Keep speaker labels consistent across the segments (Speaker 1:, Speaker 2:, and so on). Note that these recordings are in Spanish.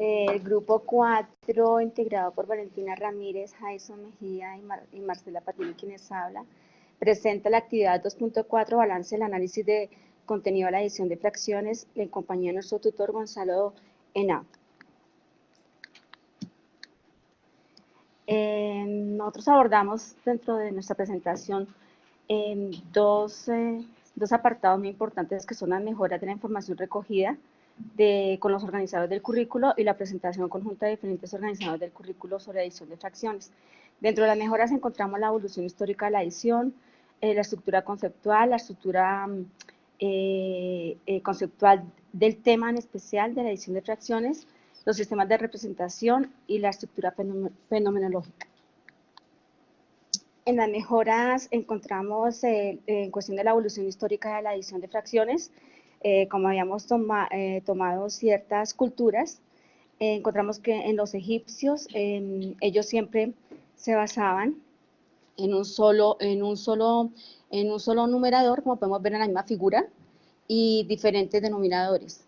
Speaker 1: El grupo 4, integrado por Valentina Ramírez, Jason Mejía y Marcela Patiño, quienes habla, presenta la actividad 2.4, balance del análisis de contenido de la edición de fracciones, en compañía de nuestro tutor Gonzalo Henao. Nosotros abordamos dentro de nuestra presentación dos apartados muy importantes, que son las mejoras de la información recogida con los organizadores del currículo y la presentación conjunta de diferentes organizadores del currículo sobre edición de fracciones. Dentro de las mejoras encontramos la evolución histórica de la edición, la estructura conceptual, la estructura conceptual del tema en especial de la edición de fracciones, los sistemas de representación y la estructura fenomenológica. En las mejoras encontramos en cuestión de la evolución histórica de la edición de fracciones, como habíamos tomado ciertas culturas, encontramos que en los egipcios ellos siempre se basaban en un solo numerador, como podemos ver en la misma figura, y diferentes denominadores.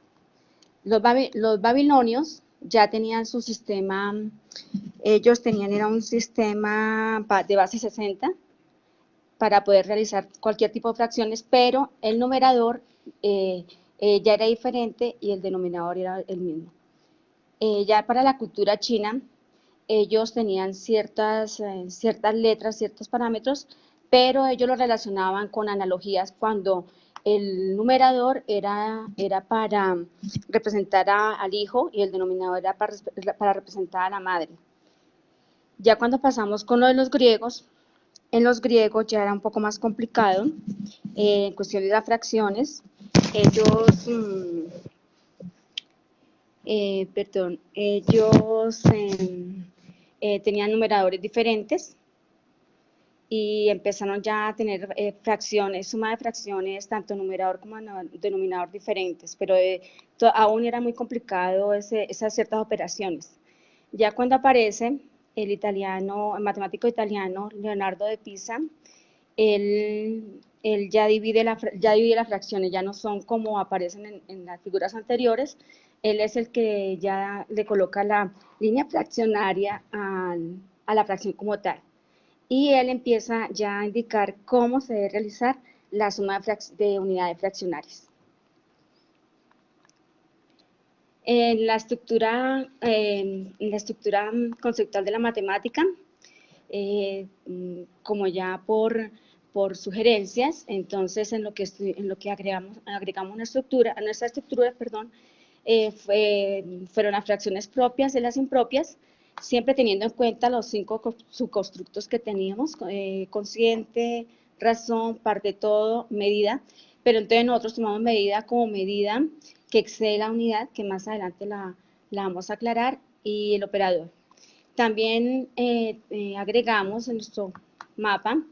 Speaker 1: Los babilonios ya tenían su sistema, ellos tenían, era un sistema de base 60 para poder realizar cualquier tipo de fracciones, pero el numerador ya era diferente y el denominador era el mismo. Ya para la cultura china, ellos tenían ciertas letras, ciertos parámetros, pero ellos lo relacionaban con analogías cuando el numerador era para representar al hijo y el denominador era para representar a la madre. Ya cuando pasamos con lo de los griegos, en los griegos ya era un poco más complicado, en cuestión de las fracciones, ellos, tenían numeradores diferentes y empezaron ya a tener fracciones, suma de fracciones, tanto numerador como denominador diferentes, pero aún era muy complicado esas ciertas operaciones. Ya cuando aparece el matemático italiano Leonardo de Pisa, él ya divide las fracciones, ya no son como aparecen en las figuras anteriores. Él es el que ya le coloca la línea fraccionaria a la fracción como tal. Y él empieza ya a indicar cómo se debe realizar la suma de unidades fraccionarias. En la estructura conceptual de la matemática, como ya por sugerencias, entonces en lo que agregamos una estructura, a nuestra estructura, fueron las fracciones propias y las impropias, siempre teniendo en cuenta los 5 subconstructos que teníamos, consciente, razón, par de todo, medida, pero entonces nosotros tomamos medida como medida que excede la unidad, que más adelante la vamos a aclarar, y el operador. También agregamos en nuestro mapa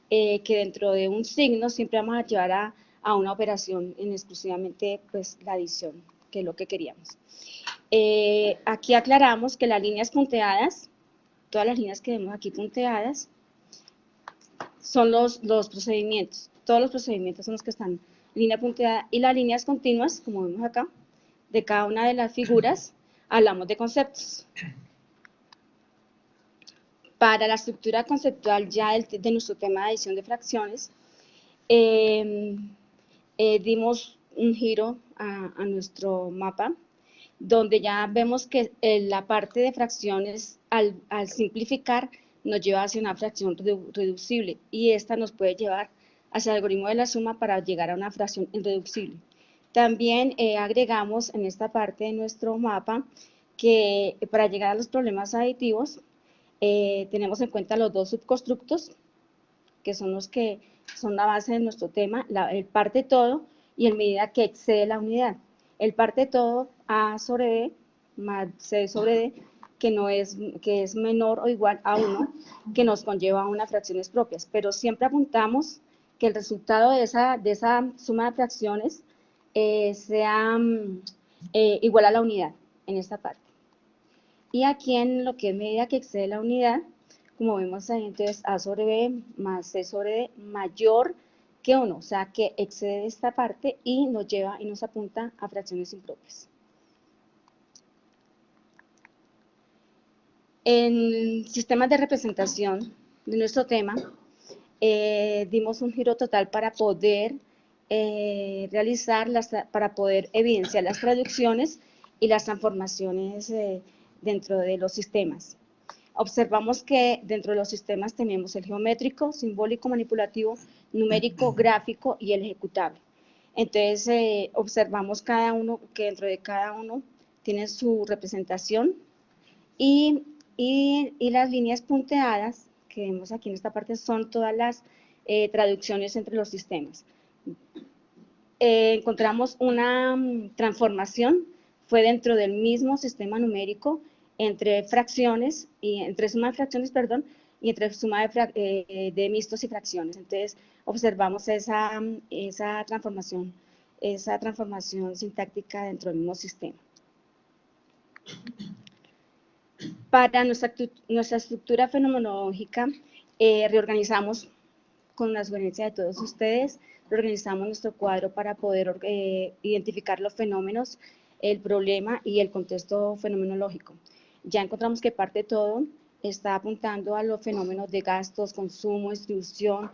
Speaker 1: que dentro de un signo siempre vamos a llevar a una operación en exclusivamente pues, la adición, que es lo que queríamos. Aquí aclaramos que las líneas punteadas, todas las líneas que vemos aquí punteadas, son los procedimientos. Todos los procedimientos son los que están en línea punteada, y las líneas continuas, como vemos acá, de cada una de las figuras, hablamos de conceptos. Para la estructura conceptual ya de nuestro tema de edición de fracciones, dimos un giro a nuestro mapa, donde ya vemos que la parte de fracciones, al simplificar, nos lleva hacia una fracción reducible, y esta nos puede llevar hacia el algoritmo de la suma para llegar a una fracción irreducible. También agregamos en esta parte de nuestro mapa que para llegar a los problemas aditivos, tenemos en cuenta los 2 subconstructos, que son los que son la base de nuestro tema, el parte todo y en medida que excede la unidad. El parte todo, A sobre B más C sobre D, que es menor o igual a 1, que nos conlleva a unas fracciones propias, pero siempre apuntamos que el resultado de esa suma de fracciones sea igual a la unidad en esta parte. Y aquí en lo que es medida que excede la unidad, como vemos ahí, entonces A sobre B más C sobre D mayor que 1, o sea que excede esta parte y nos lleva y nos apunta a fracciones impropias. En sistemas de representación de nuestro tema, dimos un giro total para poder para poder evidenciar las traducciones y las transformaciones dentro de los sistemas. Observamos que dentro de los sistemas tenemos el geométrico, simbólico, manipulativo, numérico, gráfico y el ejecutable. Entonces, observamos cada uno, que dentro de cada uno tiene su representación y las líneas punteadas que vemos aquí en esta parte son todas las traducciones entre los sistemas. Encontramos una transformación, fue dentro del mismo sistema numérico, entre fracciones, entre suma de fracciones, perdón, y entre suma de mixtos y fracciones. Entonces, observamos esa transformación sintáctica dentro del mismo sistema. Para nuestra estructura fenomenológica, reorganizamos con la sugerencia de todos ustedes, reorganizamos nuestro cuadro para poder identificar los fenómenos, el problema y el contexto fenomenológico. Ya encontramos que parte de todo está apuntando a los fenómenos de gastos, consumo, distribución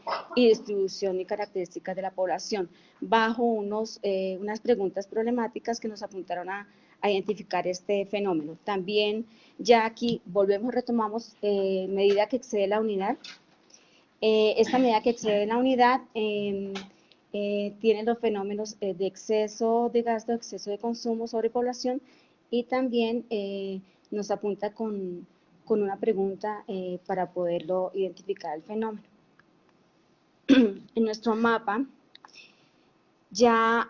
Speaker 1: y características de la población, bajo unas preguntas problemáticas que nos apuntaron a identificar este fenómeno. También ya aquí volvemos, retomamos medida que excede la unidad. Esta medida que excede la unidad tiene los fenómenos de exceso de gasto, exceso de consumo, sobrepoblación, y también nos apunta con una pregunta para poderlo identificar el fenómeno. En nuestro mapa, ya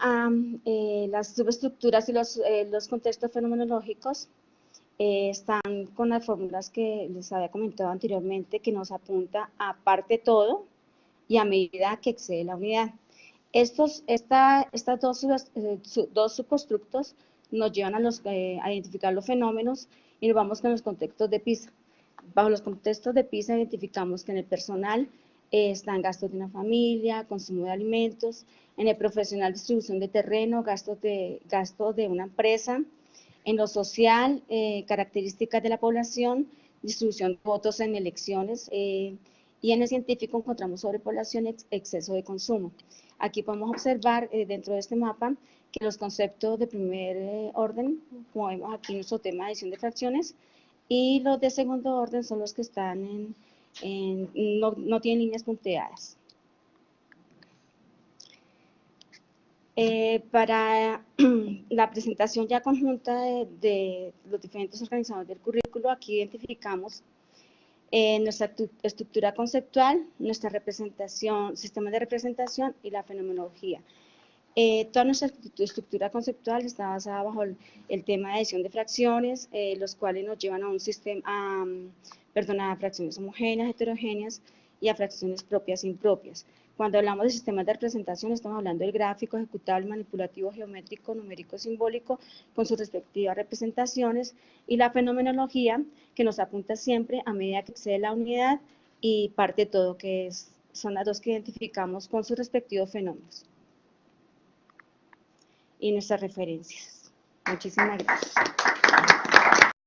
Speaker 1: las subestructuras y los contextos fenomenológicos están con las fórmulas que les había comentado anteriormente, que nos apunta a parte todo y a medida que excede la unidad. Estas dos subconstructos nos llevan a identificar los fenómenos y nos vamos con los contextos de PISA. Bajo los contextos de PISA identificamos que en el personal están gastos de una familia, consumo de alimentos, en el profesional distribución de terreno, gastos de una empresa, en lo social, características de la población, distribución de votos en elecciones, y en el científico encontramos sobrepoblación, exceso de consumo. Aquí podemos observar dentro de este mapa que los conceptos de primer orden, como vemos aquí en nuestro tema de adición de fracciones, y los de segundo orden son los que están no tienen líneas punteadas. Para la presentación ya conjunta de los diferentes organizadores del currículo, aquí identificamos nuestra estructura conceptual, nuestra representación, sistema de representación y la fenomenología. Toda nuestra estructura conceptual está basada bajo el tema de adición de fracciones, los cuales nos llevan a un sistema, a fracciones homogéneas, heterogéneas y a fracciones propias e impropias. Cuando hablamos de sistemas de representación, estamos hablando del gráfico, ejecutable, manipulativo, geométrico, numérico, simbólico, con sus respectivas representaciones, y la fenomenología, que nos apunta siempre a medida que excede la unidad y parte de todo, que son las dos que identificamos con sus respectivos fenómenos y nuestras referencias. Muchísimas gracias.